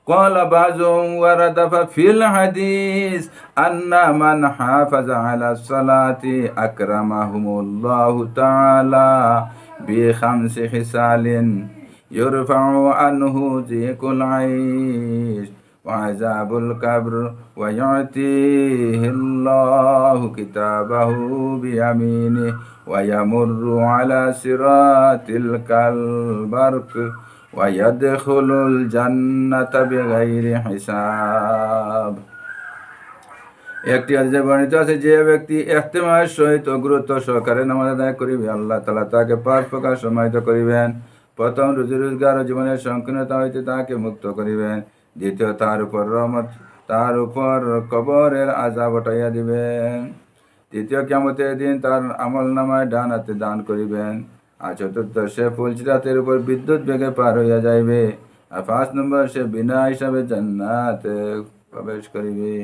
قال بعضهم ورد في الحديث أن من حافظ على الصلاة أكرمهم الله تعالى بخمس خصال يرفع عنه ضيق العيش وعذاب القبر ويعطيه الله كتابه بيمينه ويمر على صراط كالبرق ويدخل الجنة بغير حساب। একটি হাদিসে বর্ণিত আছে, যে ব্যক্তি ইহতিমামের সহিত গুরুত্ব সহকারে নামাজ আদায় করিবে, আল্লাহ তাআলা তাকে 5 প্রকার সম্মানিত করিবেন। প্রথম, রুজি রোজগার ও জীবনের সংকীর্ণতা হইতে তাহাকে মুক্ত করিবেন। দ্বিতীয়, তার উপর রহমত, তার উপর কবরের আযাব হটাইয়া দিবেন। তৃতীয়, কিয়ামতের দিন তার আমলনামায় ডান হাতে দান করিবেন। আর চতুর্থ, সে ফুলসিরাতের উপর বিদ্যুৎ বেগে পার হইয়া যাইবে। আর 5 নম্বর, সে বিনা হিসাবে জান্নাতে প্রবেশ করিবে।